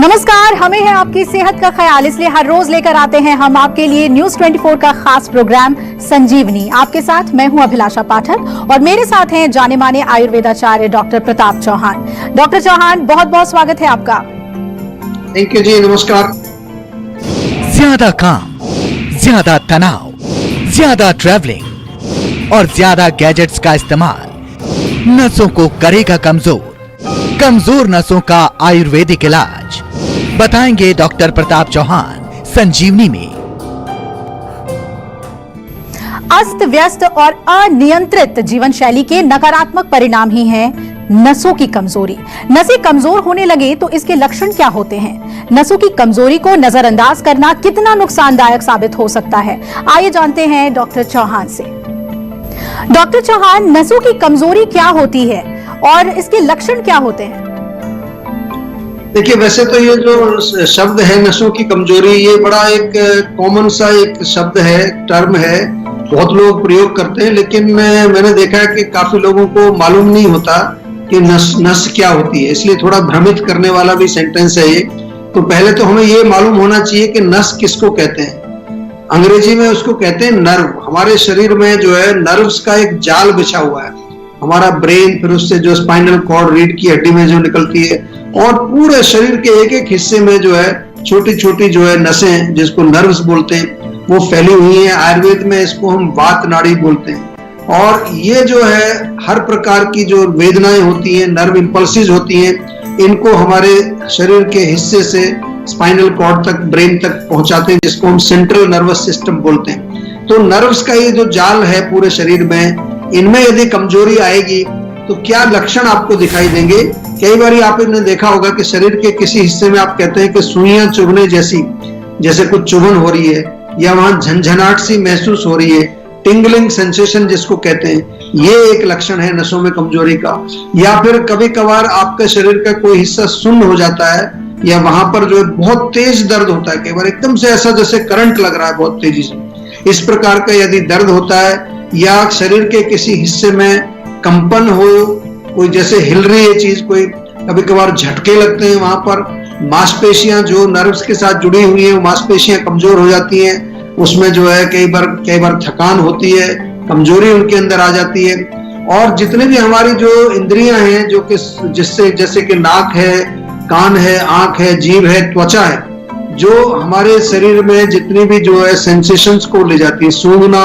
नमस्कार, हमें है आपकी सेहत का ख्याल, इसलिए हर रोज लेकर आते हैं हम आपके लिए न्यूज 24 का खास प्रोग्राम संजीवनी। आपके साथ मैं हूं अभिलाषा पाठक और मेरे साथ हैं जाने माने आयुर्वेदाचार्य डॉक्टर प्रताप चौहान। डॉक्टर चौहान, बहुत बहुत स्वागत है आपका। थैंक यू जी, नमस्कार। ज्यादा काम, ज्यादा तनाव, ज्यादा ट्रैवलिंग और ज्यादा गैजेट्स का इस्तेमाल नसों को करेगा कमजोर। कमजोर नसों का आयुर्वेदिक इलाज बताएंगे डॉक्टर प्रताप चौहान संजीवनी में। अस्त व्यस्त और अनियंत्रित जीवन शैली के नकारात्मक परिणाम ही हैं नसों की कमजोरी। नसें कमजोर होने लगे तो इसके लक्षण क्या होते हैं? नसों की कमजोरी को नजरअंदाज करना कितना नुकसानदायक साबित हो सकता है? आइए जानते हैं डॉक्टर चौहान से। डॉक्टर चौहान, नसों की कमजोरी क्या होती है और इसके लक्षण क्या होते हैं? देखिए, वैसे तो ये जो शब्द है नसों की कमजोरी, ये बड़ा एक कॉमन सा एक शब्द है, टर्म है, बहुत लोग प्रयोग करते हैं, लेकिन मैंने देखा है कि काफी लोगों को मालूम नहीं होता कि नस क्या होती है, इसलिए थोड़ा भ्रमित करने वाला भी सेंटेंस है ये। तो पहले तो हमें ये मालूम होना चाहिए कि नस किसको कहते हैं। अंग्रेजी में उसको कहते हैं नर्व। हमारे शरीर में जो है नर्व्स का एक जाल बिछा हुआ है। हमारा ब्रेन, फिर उससे जो स्पाइनल कॉर्ड, रीढ़ की हड्डी में जो निकलती है, और पूरे शरीर के एक एक हिस्से में जो है छोटी छोटी जो है नसें, जिसको नर्व्स बोलते हैं, वो फैली हुई हैं। आयुर्वेद में इसको हम वात नाड़ी बोलते हैं। और ये जो है हर प्रकार की जो वेदनाएं होती हैं, नर्व इंपल्सेस होती हैं, इनको हमारे शरीर के हिस्से से स्पाइनल कॉर्ड तक, ब्रेन तक पहुंचाते हैं, जिसको हम सेंट्रल नर्वस सिस्टम बोलते हैं। तो नर्व्स का ये जो जाल है पूरे शरीर में, इनमें यदि कमजोरी आएगी तो क्या लक्षण आपको दिखाई देंगे? कई बार आपने देखा होगा कि शरीर के किसी हिस्से में आप कहते हैं कि सुइयां चुभने जैसी, जैसे कुछ चुभन हो रही है, या वहां झंझनाहट सी महसूस हो रही है, टिंगलिंग सेंसेशन जिसको कहते हैं, ये एक लक्षण है नसों में कमजोरी का। या फिर कभी कभार आपके शरीर का कोई हिस्सा सुन्न हो जाता है, या वहां पर जो है बहुत तेज दर्द होता है, कई बार एकदम से ऐसा जैसे करंट लग रहा है बहुत तेजी से, इस प्रकार का यदि दर्द होता है, या शरीर के किसी हिस्से में कंपन हो, कोई जैसे हिल रही है चीज, कोई कभी कभार झटके लगते हैं, वहां पर मांसपेशियां जो नर्व्स के साथ जुड़ी हुई हैं, वो मांसपेशियां कमजोर हो जाती हैं, उसमें जो है कई बार थकान होती है, कमजोरी उनके अंदर आ जाती है। और जितने भी हमारी जो इंद्रियां हैं, जो कि जिससे जैसे कि नाक है, कान है, आंख है, जीभ है, त्वचा है, जो हमारे शरीर में जितनी भी जो है सेंसेशंस को ले जाती है, सूंघना,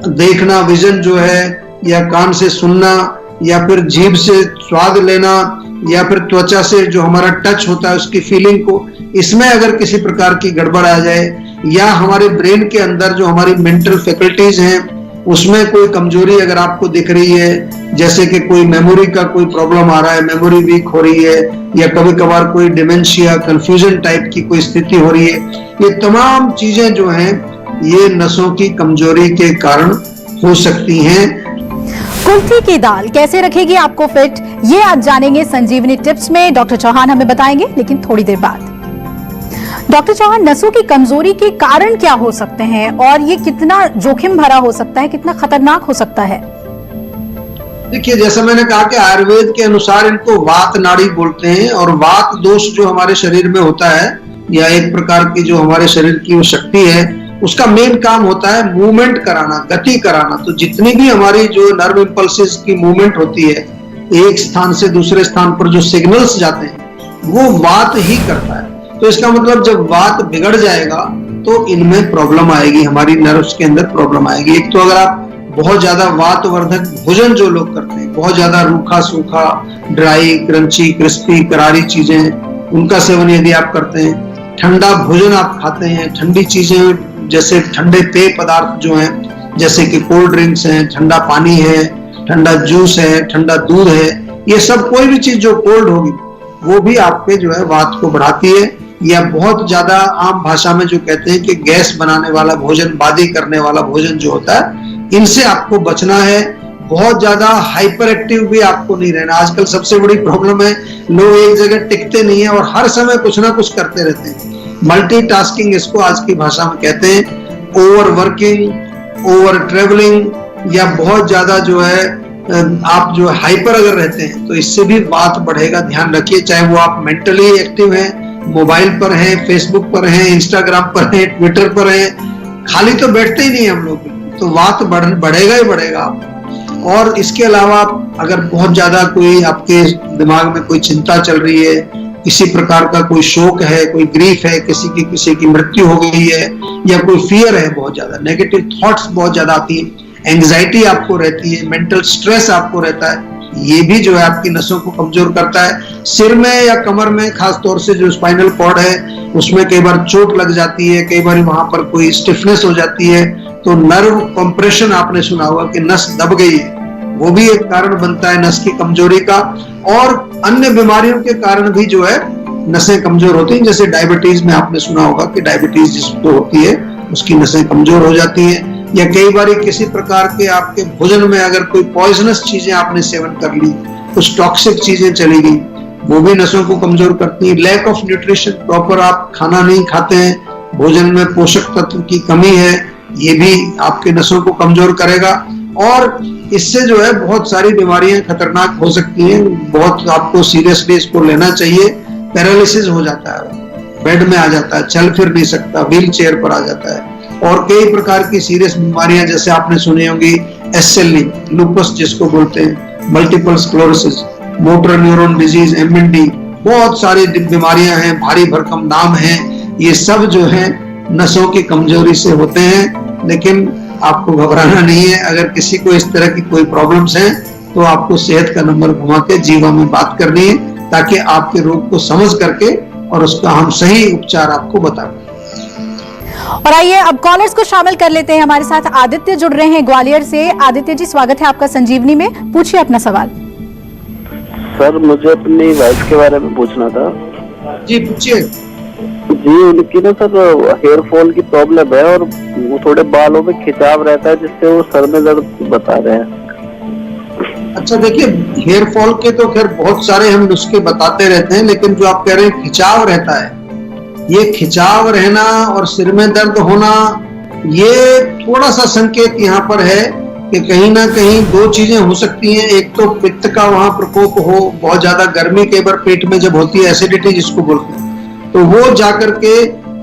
देखना, विजन जो है, या कान से सुनना, या फिर जीभ से स्वाद लेना, या फिर त्वचा से जो हमारा टच होता है उसकी फीलिंग को, इसमें अगर किसी प्रकार की गड़बड़ आ जाए, या हमारे ब्रेन के अंदर जो हमारी मेंटल फैकल्टीज हैं उसमें कोई कमजोरी अगर आपको दिख रही है, जैसे कि कोई मेमोरी का कोई प्रॉब्लम आ रहा है, मेमोरी वीक हो रही है, या कभी कभार कोई डिमेंशिया, कंफ्यूजन टाइप की कोई स्थिति हो रही है, ये तमाम चीजें जो हैं ये नसों की कमजोरी के कारण हो सकती हैं। कुल्थी की दाल कैसे रखेगी आपको फिट, ये आज जानेंगे संजीवनी टिप्स में। डॉक्टर चौहान हमें बताएंगे, लेकिन थोड़ी देर बाद। डॉक्टर चौहान, नसों की कमजोरी के कारण क्या हो सकते हैं और ये कितना जोखिम भरा हो सकता है, कितना खतरनाक हो सकता है? देखिए, जैसा मैंने कहा कि आयुर्वेद के अनुसार इनको वात नाड़ी बोलते हैं, और वात दोष जो हमारे शरीर में होता है, या एक प्रकार की जो हमारे शरीर की वो शक्ति है, उसका मेन काम होता है मूवमेंट कराना, गति कराना। तो जितनी भी हमारी जो नर्व इंपल्सेस की मूवमेंट होती है, एक स्थान से दूसरे स्थान पर जो सिग्नल्स जाते हैं, वो वात ही करता है। तो इसका मतलब जब वात बिगड़ जाएगा तो इनमें प्रॉब्लम आएगी, हमारी नर्व्स के अंदर प्रॉब्लम आएगी। एक तो अगर आप बहुत ज्यादा वातवर्धक भोजन जो लोग करते हैं, बहुत ज्यादा रूखा सूखा, ड्राई, क्रंची, क्रिस्पी, करारी चीजें, उनका सेवन यदि आप करते हैं, ठंडा भोजन आप खाते हैं, ठंडी चीजें जैसे ठंडे पेय पदार्थ जो हैं, जैसे कि कोल्ड ड्रिंक्स हैं, ठंडा पानी है, ठंडा जूस है, ठंडा दूध है, ये सब कोई भी चीज जो कोल्ड होगी वो भी आपके जो है वात को बढ़ाती है। या बहुत ज्यादा आम भाषा में जो कहते हैं कि गैस बनाने वाला भोजन, बादी करने वाला भोजन जो होता है, इनसे आपको बचना है। बहुत ज्यादा हाइपर एक्टिव भी आपको नहीं रहना। आजकल सबसे बड़ी प्रॉब्लम है, लोग एक जगह टिकते नहीं है और हर समय कुछ ना कुछ करते रहते हैं। मल्टीटास्किंग इसको आज की भाषा में कहते हैं। ओवर वर्किंग, ओवर ट्रेवलिंग, या बहुत ज्यादा जो है आप जो हाइपर अगर रहते हैं तो इससे भी वात बढ़ेगा। ध्यान रखिए, चाहे वो आप मेंटली एक्टिव हैं मोबाइल पर हैं, फेसबुक पर हैं, इंस्टाग्राम पर हैं, ट्विटर पर हैं, खाली तो बैठते ही नहीं हम लोग, तो वात बढ़ेगा ही बढ़ेगा आपको। और इसके अलावा अगर बहुत ज्यादा कोई आपके दिमाग में कोई चिंता चल रही है, किसी प्रकार का कोई शोक है, कोई ग्रीफ है, किसी की मृत्यु हो गई है, या कोई फियर है, बहुत ज्यादा नेगेटिव थॉट्स बहुत ज्यादा आती है, एंग्जाइटी आपको रहती है, मेंटल स्ट्रेस आपको रहता है, ये भी जो है आपकी नसों को कमजोर करता है। सिर में या कमर में खास तौर से जो स्पाइनल कॉर्ड है उसमें कई बार चोट लग जाती है, कई बार वहां पर कोई स्टिफनेस हो जाती है, तो नर्व कंप्रेशन आपने सुना होगा कि नस दब गई है, वो भी एक कारण बनता है नस की कमजोरी का। और अन्य बीमारियों के कारण भी जो है नसें कमजोर होती हैं, जैसे डायबिटीज में आपने सुना होगा कि डायबिटीज जिसको होती है उसकी नसें कमजोर हो जाती हैं, या कई बार किसी प्रकार के आपके भोजन में अगर कोई पॉइजनस चीजें आपने सेवन कर ली, कुछ टॉक्सिक चीजें चली गई, वो भी नसों को कमजोर करती है। लैक ऑफ न्यूट्रिशन, प्रॉपर आप खाना नहीं खाते हैं, भोजन में पोषक तत्व की कमी है, ये भी आपके नसों को कमजोर करेगा। और इससे जो है बहुत सारी बीमारियां खतरनाक हो सकती हैं, बहुत आपको सीरियसली इसको लेना चाहिए। पैरालिसिस हो जाता है, बेड में आ जाता है, चल फिर नहीं सकता, व्हील चेयर पर आ जाता है। और कई प्रकार की सीरियस बीमारियां जैसे आपने सुनी होंगी एसएलई, लूपस जिसको बोलते हैं, multiple sclerosis, motor neuron disease, MND, बहुत सारी बीमारियां हैं, भारी भरकम नाम हैं, ये सब जो है नसों की कमजोरी से होते हैं। लेकिन आपको घबराना नहीं है, अगर किसी को इस तरह की कोई प्रॉब्लम्स हैं तो आपको सेहत का नंबर घुमा के जीवा में बात करनी है, ताकि आपके रोग को समझ करके और उसका हम सही उपचार आपको बता दें। और आइए अब कॉलर्स को शामिल कर लेते हैं। हमारे साथ आदित्य जुड़ रहे हैं ग्वालियर से। आदित्य जी, स्वागत है आपका संजीवनी में, पूछिए अपना सवाल। सर, मुझे अपनी वाइफ के बारे में पूछना था। जी पूछिए। जी, उनकी ना सर हेयर फॉल की प्रॉब्लम है और वो थोड़े बालों में खिंचाव रहता है, जिससे वो सर में दर्द बता रहे हैं। अच्छा देखिए, हेयर फॉल के तो खैर बहुत सारे हम नुस्खे बताते रहते हैं, लेकिन जो आप कह रहे हैं खिंचाव रहता है, ये खिंचाव रहना और सिर में दर्द होना, ये थोड़ा सा संकेत यहाँ पर है कि कहीं ना कहीं दो चीजें हो सकती हैं। एक तो पित्त का वहां प्रकोप हो, बहुत ज्यादा गर्मी कई बार पेट में जब होती है, एसिडिटी जिसको बोलते हैं, तो वो जाकर के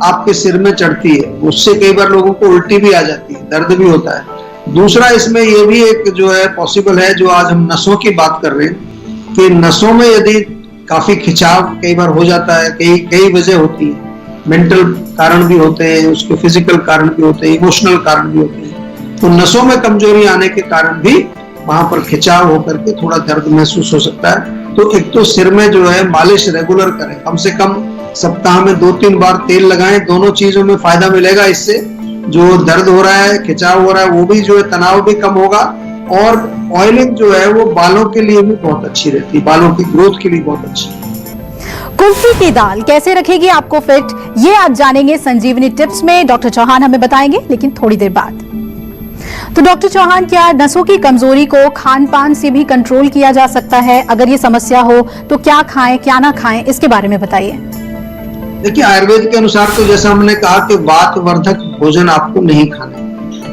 आपके सिर में चढ़ती है, उससे कई बार लोगों को उल्टी भी आ जाती है, दर्द भी होता है। दूसरा इसमें ये भी एक जो है पॉसिबल है, जो आज हम नसों की बात कर रहे हैं, कि नसों में यदि काफी खिंचाव कई बार हो जाता है, कई वजह होती है, मेंटल कारण भी होते हैं, उसके फिजिकल कारण भी होते हैं, इमोशनल कारण भी होते हैं, तो नसों में कमजोरी आने के कारण भी वहां पर खिंचाव होकर के थोड़ा दर्द महसूस हो सकता है। तो एक तो सिर में जो है मालिश रेगुलर करें, कम से कम सप्ताह में 2-3 बार तेल लगाएं, दोनों चीजों में फायदा मिलेगा। इससे जो दर्द हो रहा है, खिंचाव हो रहा है, वो भी जो है तनाव भी कम होगा। और ऑयलिंग जो है वो बालों के लिए भी बहुत अच्छी रहती है, बालों की ग्रोथ के लिए बहुत अच्छी है। कुल्फी की दाल कैसे रखेगी आपको फिट, ये आज जानेंगे संजीवनी टिप्स में। डॉक्टर चौहान हमें बताएंगे, लेकिन थोड़ी देर बाद। तो डॉक्टर चौहान, क्या नसों की कमजोरी को खान पान से भी कंट्रोल किया जा सकता है? अगर ये समस्या हो तो क्या खाएं क्या ना खाएं, इसके बारे में बताइए। देखिए, आयुर्वेद के अनुसार तो जैसा हमने कहा कि वात वर्धक भोजन आपको नहीं खाना,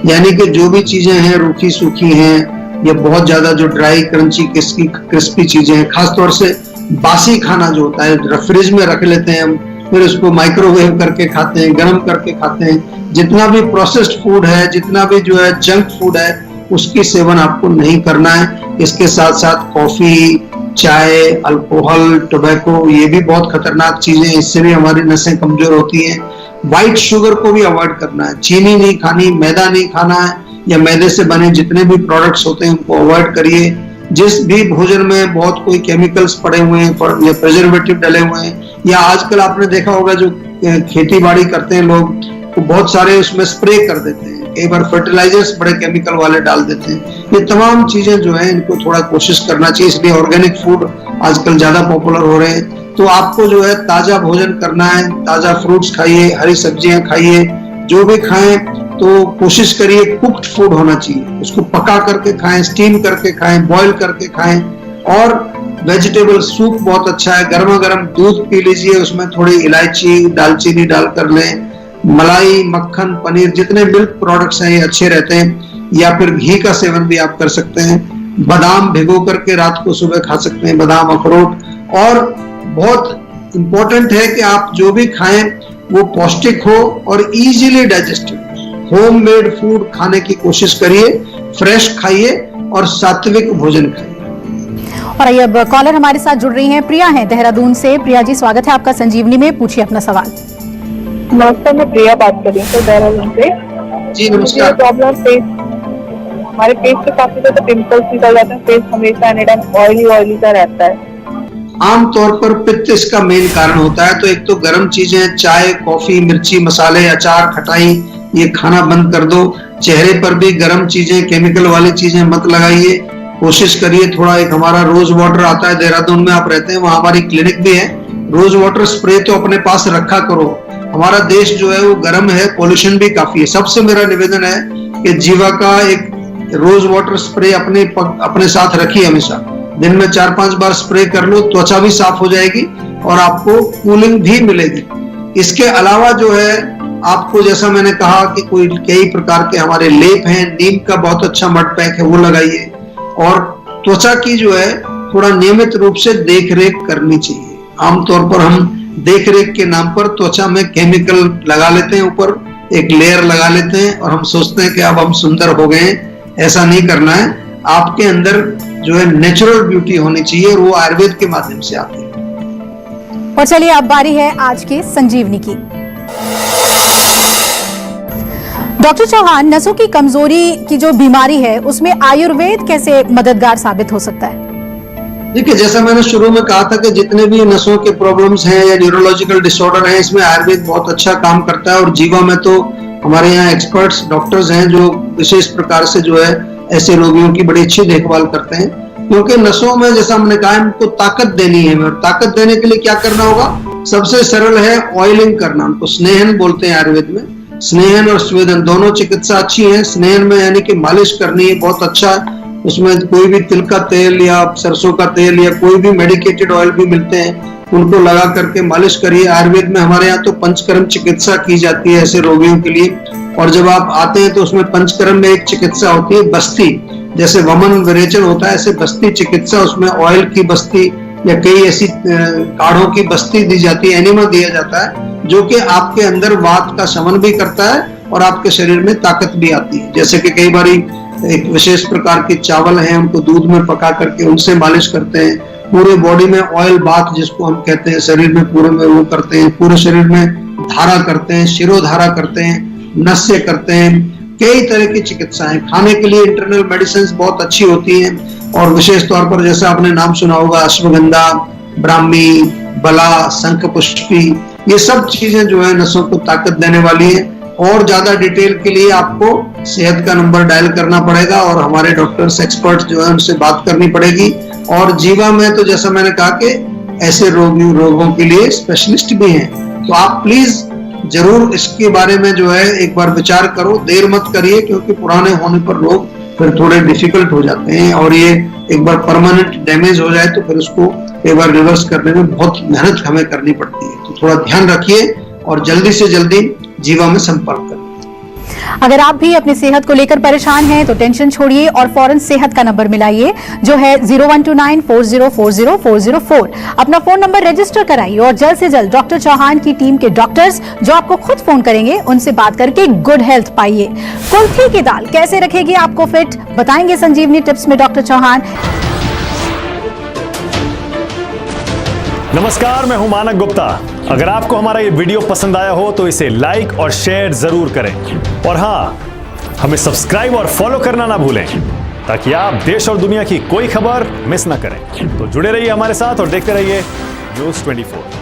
यानी कि जो भी चीजें हैं रूखी सूखी हैं, या बहुत ज्यादा जो ड्राई क्रंची क्रिस्पी चीजें हैं, खासतौर से बासी खाना जो होता है फ्रिज में रख लेते हैं हम, फिर उसको माइक्रोवेव करके खाते हैं, गर्म करके खाते हैं। जितना भी प्रोसेस्ड फूड है, जितना भी जो है जंक फूड है, उसकी सेवन आपको नहीं करना है। इसके साथ साथ कॉफी, चाय, अल्कोहल, टोबैको, ये भी बहुत खतरनाक चीजें, इससे भी हमारी नसें कमजोर होती हैं। व्हाइट शुगर को भी अवॉइड करना है, चीनी नहीं खानी, मैदा नहीं खाना है, या मैदे से बने जितने भी प्रोडक्ट्स होते हैं उनको अवॉइड करिए। जिस भी भोजन में बहुत कोई केमिकल्स पड़े हुए हैं या प्रिजर्वेटिव डले हुए हैं, या आजकल आपने देखा होगा जो खेती बाड़ी करते हैं लोग, तो बहुत सारे उसमें स्प्रे कर देते हैं, कई बार फर्टिलाइजर्स बड़े केमिकल वाले डाल देते हैं। ये तमाम चीजें जो है इनको थोड़ा कोशिश करना चाहिए, इसलिए ऑर्गेनिक फूड आजकल ज्यादा पॉपुलर हो रहे हैं। तो आपको जो है ताजा भोजन करना है, ताजा फ्रूट्स खाइए, हरी सब्जियां खाइए, जो भी खाएं तो कोशिश करिए कुक्ड फूड होना चाहिए, उसको पका करके खाएं, स्टीम करके खाएं, बॉईल करके खाएं। और वेजिटेबल सूप बहुत अच्छा है, गर्मा गर्म दूध पी लीजिए, उसमें थोड़ी इलायची दालचीनी डालकर लें। मलाई, मक्खन, पनीर, जितने मिल्क प्रोडक्ट्स हैं ये अच्छे रहते हैं। या फिर घी का सेवन भी आप कर सकते हैं। बादाम भिगो करके रात को सुबह खा सकते हैं, बादाम, अखरोट। और बहुत इम्पोर्टेंट है कि आप जो भी खाएं वो पौष्टिक हो और इजीली डाइजेस्टेड। होममेड फूड खाने की कोशिश करिए, फ्रेश खाइए और सात्विक भोजन खाइए। और आइए अब कॉलर हमारे साथ जुड़ रही हैं, प्रिया हैं देहरादून से। प्रिया जी, स्वागत है आपका संजीवनी में, पूछिए अपना सवाल। नमस्कार, मैं प्रिया बात कर रही हूँ देहरादून से। जी नमस्कार। प्रॉब्लम फेस, हमारे फेस पे काफी ज्यादा पिंपल्स निकल जाते हैं, फेस हमेशा एनी टाइम ऑयली सा रहता है। आमतौर पर पित्त इसका मेन कारण होता है। तो एक तो गर्म चीजें, चाय, कॉफी, मिर्ची, मसाले, अचार, खटाई, ये खाना बंद कर दो। चेहरे पर भी गर्म चीजें, केमिकल वाली चीजें मत लगाइए। कोशिश करिए थोड़ा, एक हमारा रोज वाटर आता है, देहरादून में आप रहते हैं, वहां हमारी क्लिनिक भी है। रोज वाटर स्प्रे तो अपने पास रखा करो। हमारा देश जो है वो गर्म है, पोल्यूशन भी काफी है। सबसे मेरा निवेदन है कि जीवा का एक रोज वाटर स्प्रे अपने साथ रखिए हमेशा। दिन में 4-5 बार स्प्रे कर लो, त्वचा भी साफ हो जाएगी और आपको कूलिंग भी मिलेगी। इसके अलावा जो है आपको, जैसा मैंने कहा कि कई प्रकार के हमारे लेप हैं, नीम का बहुत अच्छा मड पैक है, वो लगाइए। और त्वचा की जो है थोड़ा नियमित रूप से देख रेख करनी चाहिए। आमतौर पर हम देख रेख के नाम पर त्वचा में केमिकल लगा लेते हैं, ऊपर एक लेयर लगा लेते हैं और हम सोचते हैं कि अब हम सुंदर हो गए हैं। ऐसा नहीं करना है। आपके अंदर जो है नेचुरल ब्यूटी होनी चाहिए और वो आयुर्वेद के माध्यम से आती है। और चलिए अब बारी है आज के संजीवनी की। डॉक्टर चौहान, नसों की कमजोरी की जो बीमारी है उसमें आयुर्वेद कैसे मददगार साबित हो सकता है? देखिए, जैसा मैंने शुरू में कहा था कि जितने भी नसों के प्रॉब्लम्स हैं या न्यूरोलॉजिकल डिसऑर्डर हैं, इसमें आयुर्वेद बहुत अच्छा काम करता है। और जीवा में तो हमारे यहाँ एक्सपर्ट्स डॉक्टर्स हैं जो विशेष प्रकार से जो है ऐसे रोगियों की बड़ी अच्छी देखभाल करते हैं। क्योंकि नसों में, जैसा हमने कहा, उनको ताकत देनी है और ताकत देने के लिए क्या करना होगा? सबसे सरल है ऑयलिंग करना। उनको स्नेहन बोलते हैं आयुर्वेद में। स्नेहन और स्वेदन दोनों चिकित्सा अच्छी है। स्नेहन में यानी कि मालिश करनी है, बहुत अच्छा। उसमें कोई भी तिल का तेल या सरसों का तेल या कोई भी मेडिकेटेड ऑयल भी मिलते हैं, उनको लगा करके मालिश करिए। आयुर्वेद में हमारे यहाँ तो पंचकर्म चिकित्सा की जाती है ऐसे रोगियों के लिए। और जब आप आते हैं तो उसमें पंचकर्म में एक चिकित्सा होती है बस्ती, जैसे वमन विरेचन होता है, ऐसे बस्ती चिकित्सा, उसमें ऑयल की बस्ती या कई ऐसी काढ़ों की बस्ती दी जाती है, एनिमा दिया जाता है, जो कि आपके अंदर वात का शमन भी करता है और आपके शरीर में ताकत भी आती है। जैसे कि कई बारी एक विशेष प्रकार के चावल हैं, उनको दूध में पका करके उनसे मालिश करते हैं। पूरे बॉडी में ऑयल बाथ जिसको हम कहते हैं, शरीर में पूरे में वो करते हैं। पूरे शरीर में धारा करते हैं, शिरोधारा करते हैं, नस्य करते हैं। कई तरह की चिकित्साएं। खाने के लिए इंटरनल मेडिसिन बहुत अच्छी होती हैं और विशेष तौर पर जैसा आपने नाम सुना होगा, अश्वगंधा, ब्राह्मी, बला, शंख पुष्पी, ये सब चीजें जो है नसों को ताकत देने वाली है। और ज्यादा डिटेल के लिए आपको सेहत का नंबर डायल करना पड़ेगा और हमारे डॉक्टर्स एक्सपर्ट्स जो है उनसे बात करनी पड़ेगी। और जीवा में तो जैसा मैंने कहा कि ऐसे रोगों के लिए स्पेशलिस्ट भी हैं। तो आप प्लीज जरूर इसके बारे में जो है एक बार विचार करो, देर मत करिए, क्योंकि पुराने होने पर रोग फिर थोड़े डिफिकल्ट हो जाते हैं और ये एक बार परमानेंट डैमेज हो जाए तो फिर उसको एक बार रिवर्स करने में बहुत मेहनत हमें करनी पड़ती है। तो थोड़ा ध्यान रखिए और जल्दी से जल्दी जीवा में संपर्क करें। अगर आप भी अपनी सेहत को लेकर परेशान हैं तो टेंशन छोड़िए और फौरन सेहत का नंबर मिलाइए, जो है 0129404004। अपना फोन नंबर रजिस्टर कराइए और जल्द से जल्द डॉक्टर चौहान की टीम के डॉक्टर्स जो आपको खुद फोन करेंगे, उनसे बात करके गुड हेल्थ पाइए। कुल्थी की दाल कैसे रखेगी आपको फिट, बताएंगे संजीवनी टिप्स में डॉक्टर चौहान। नमस्कार, मैं हूं मानक गुप्ता। अगर आपको हमारा ये वीडियो पसंद आया हो तो इसे लाइक और शेयर जरूर करें और हाँ, हमें सब्सक्राइब और फॉलो करना ना भूलें ताकि आप देश और दुनिया की कोई खबर मिस ना करें। तो जुड़े रहिए हमारे साथ और देखते रहिए News 24।